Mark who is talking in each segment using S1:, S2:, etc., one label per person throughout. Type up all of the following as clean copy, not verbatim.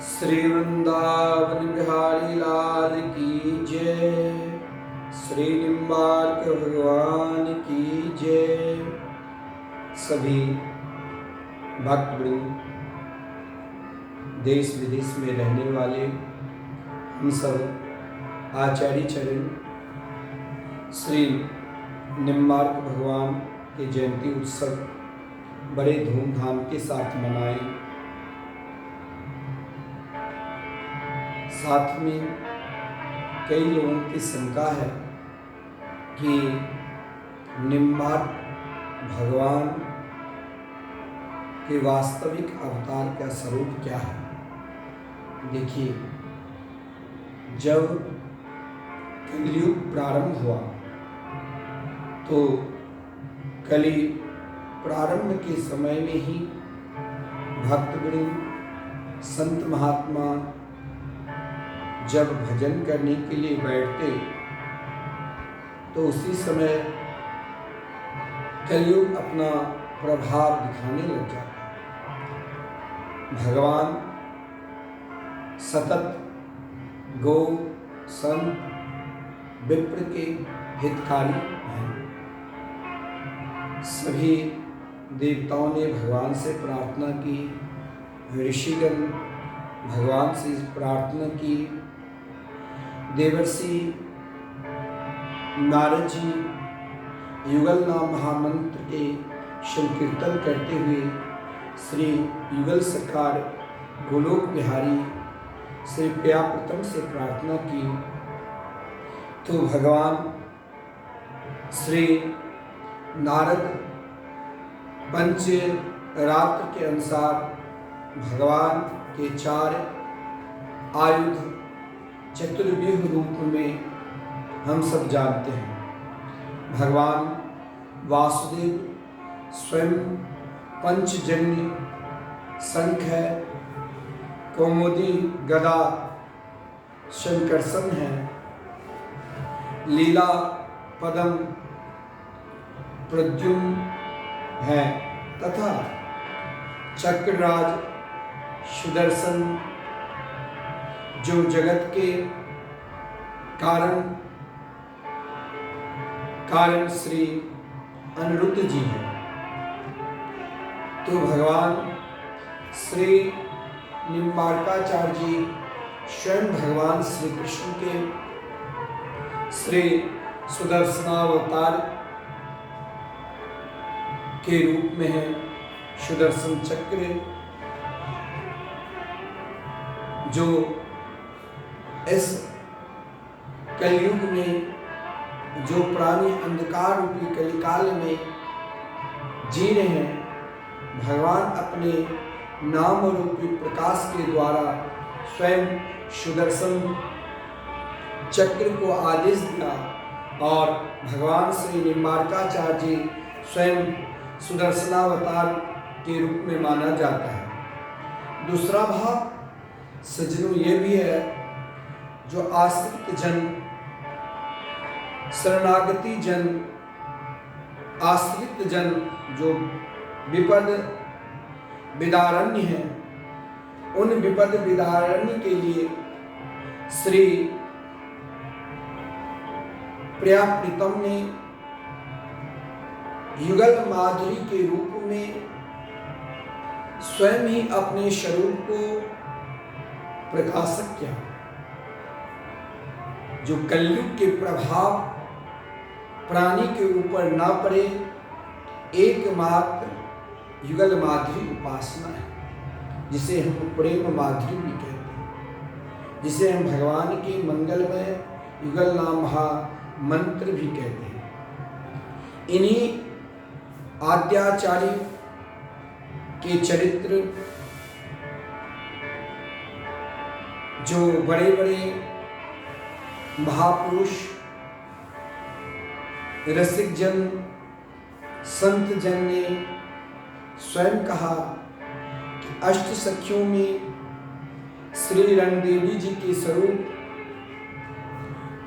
S1: श्री वृंदावन बिहारी लाल की जय। श्री निम्बार्क भगवान की जय। सभी भक्तवृंद, देश विदेश में रहने वाले हम सब आचार्य चरण श्री निम्बार्क भगवान के जयंती उत्सव बड़े धूमधाम के साथ मनाएं। साथ में कई लोगों की शंका है कि निम्बार्क भगवान के वास्तविक अवतार का स्वरूप क्या है। देखिए, जब कलयुग प्रारंभ हुआ तो कली प्रारंभ के समय में ही भक्तवृंद, संत महात्मा जब भजन करने के लिए बैठते तो उसी समय कलयुग अपना प्रभाव दिखाने लग जाता। भगवान सतत गौ, संत, विप्र के हितकारी हैं। सभी देवताओं ने भगवान से प्रार्थना की, ऋषिगण भगवान से प्रार्थना की, देवर्षि नारद जी युगल नाम महामंत्र के संकीर्तन करते हुए श्री युगल सरकार गोलोक बिहारी श्री प्रियाप्रतम से प्रार्थना की तो भगवान श्री नारद पंच रात्र के अनुसार भगवान के 4 आयुध चतुर्व्यूह रूप में हम सब जानते हैं। भगवान वासुदेव स्वयं पंचजन्य शंख है, कौमुदी गदा शंकरसन है, लीला पदम प्रद्युम्न है तथा चक्रराज सुदर्शन जो जगत के कारण श्री अनिरुद्ध जी हैं। तो भगवान श्री निम्बार्काचार्य जी स्वयं भगवान श्री कृष्ण के श्री सुदर्शनावतार के रूप में है। सुदर्शन चक्र जो इस कलयुग में जो प्राणी अंधकार रूपी कलिकाल में जी रहे हैं, भगवान अपने नाम रूपी प्रकाश के द्वारा स्वयं सुदर्शन चक्र को आदेश दिया और भगवान श्री निम्बार्काचार्य जी स्वयं सुदर्शनावतार के रूप में माना जाता है। दूसरा भाव सज्जनों ये भी है, जो आश्रित जन, शरणागति जन, आश्रित जन जो विपद विदारण्य हैं, उन विपद विदारण्य के लिए श्री प्रियाप्रीतम ने युगल माधुरी के रूप में स्वयं ही अपने स्वरूप को प्रकाशित किया। जो कलयुग के प्रभाव प्राणी के ऊपर न पड़े, एकमात्र युगल माधुरी उपासना है, जिसे हम प्रेम माधुरी भी कहते हैं, जिसे हम भगवान के मंगलमय युगल नाम महामंत्र भी कहते हैं। इन्हीं आद्याचार्य के चरित्र जो बड़े बड़े महापुरुष, रसिक जन, संत जन ने स्वयं कहा कि अष्ट सखियों में श्री रणदेवी जी के स्वरूप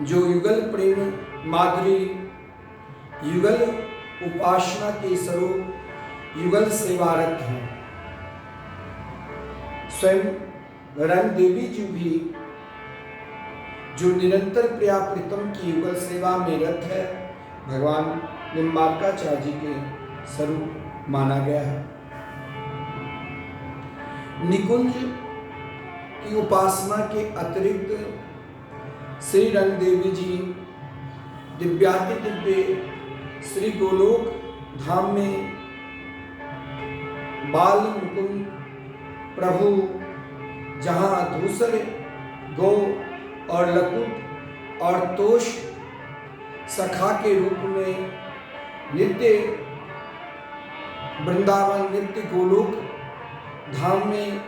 S1: जो युगल प्रेम माधुरी, युगल उपासना के स्वरूप युगल सेवारत हैं, स्वयं रंग देवी जी भी जो निरंतर प्रिया प्रीतम की युगल सेवा में रत है, भगवान निम्बार्काचार्य जी के स्वरूप माना गया है। निकुंज की उपासना के अतिरिक्त श्री रंग देवी जी दिव्याति दिव्य श्री गोलोक धाम में बाल मुकुंद प्रभु, जहां धूसर, गौ और लकुट और तोष सखा के रूप में नित्य वृंदावन, नित्य गोलोक धाम में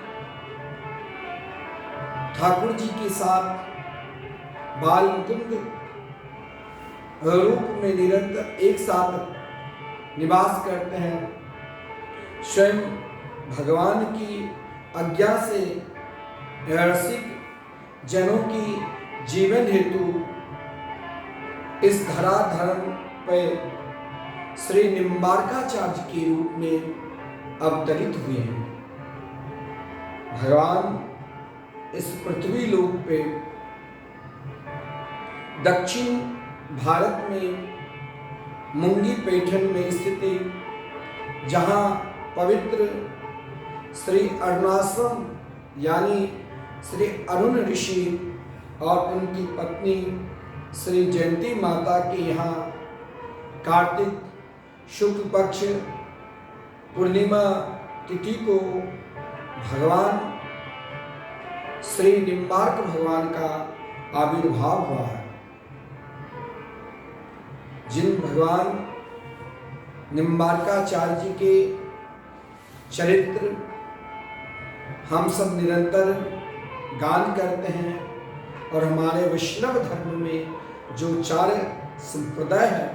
S1: ठाकुर जी के साथ बाल मुकुंद रूप में निरंतर एक साथ निवास करते हैं। स्वयं भगवान की आज्ञा से रसिक जनों की जीवन हेतु इस धराधर्म पर श्री निम्बार्काचार्य के रूप में अवतरित हुए हैं। भगवान इस पृथ्वी लोक पे दक्षिण भारत में मुंगी पैठन में स्थित, जहां पवित्र श्री अरुणाश्रम यानी श्री अरुण ऋषि और उनकी पत्नी श्री जयंती माता के यहाँ कार्तिक शुक्ल पक्ष पूर्णिमा तिथि को भगवान श्री निम्बार्क भगवान का आविर्भाव हुआ है। जिन भगवान निम्बार्काचार्य जी के चरित्र हम सब निरंतर गान करते हैं, और हमारे वैष्णव धर्म में जो 4 संप्रदाय है,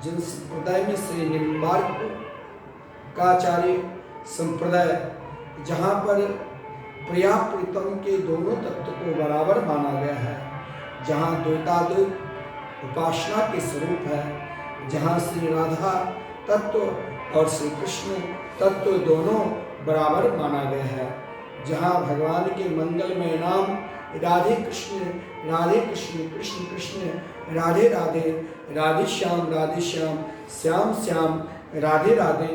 S1: जिन संप्रदाय में श्री निम्बार्काचार्य संप्रदाय, जहाँ पर प्रिया प्रीतम के दोनों तत्व को बराबर माना गया है, जहाँ द्वैताद्वैत उपासना के स्वरूप है, जहाँ श्री राधा तत्व और श्री कृष्ण तत्व दोनों बराबर माना गया है, जहाँ भगवान के मंगलमय नाम राधे कृष्ण कृष्ण कृष्ण राधे राधे, राधे श्याम श्याम श्याम राधे राधे,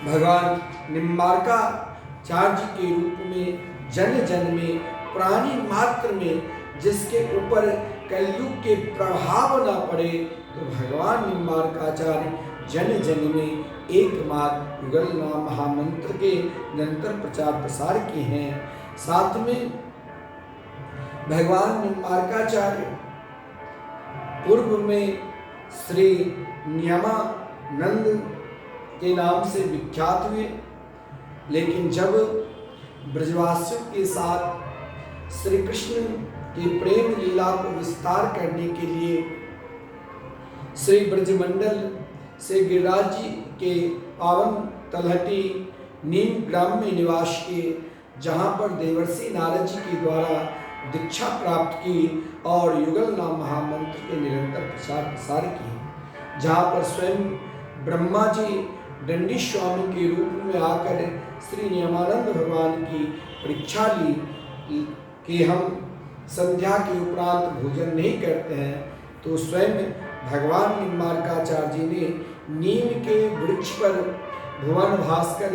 S1: भगवान निम्बार्काचार्य के रूप में जन जन में प्राणी मात्र में जिसके ऊपर कलयुग के प्रभाव न पड़े, तो भगवान निम्बार्काचार्य जन जन में एकमात्र युगल नाम महामंत्र के निरंतर प्रचार प्रसार किए हैं। साथ में भगवान निम्बार्काचार्य पूर्व में श्री नियमानंद के नाम से विख्यात हुए, लेकिन जब ब्रजवासियों के साथ श्री कृष्ण की प्रेम लीला को विस्तार करने के लिए श्री ब्रजमंडल से गिरिराज जी के पावन तलहटी नीम ग्राम में निवास किए, जहाँ पर देवर्षि नारद जी के द्वारा दीक्षा प्राप्त की और युगल नाम महामंत्र के निरंतर प्रचार प्रसार किए, जहाँ पर स्वयं ब्रह्मा जी दंडी स्वामी के रूप में आकर श्री नियमानंद भगवान की परीक्षा ली कि हम संध्या के उपरांत भोजन नहीं करते हैं, तो स्वयं भगवान निम्बार्काचार्य जी ने नीम के वृक्ष पर भुवन भास्कर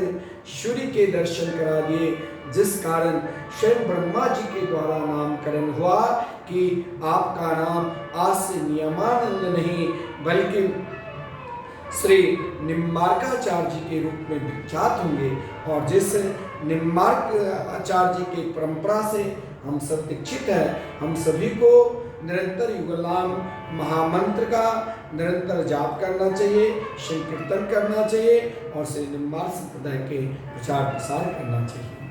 S1: सूर्य के दर्शन करा दिए, जिस कारण स्वयं ब्रह्मा जी के द्वारा नामकरण हुआ कि आपका नाम आज से नियमानंद नहीं बल्कि श्री निम्बार्काचार्य जी के रूप में विख्यात होंगे। और जिस निम्बार्काचार्य जी की परंपरा से हम सब दीक्षित हैं, हम सभी को निरंतर युगलाम महामंत्र का निरंतर जाप करना चाहिए, संकीर्तन करना चाहिए और श्री निम्बार्क संप्रदाय के प्रचार प्रसार करना चाहिए।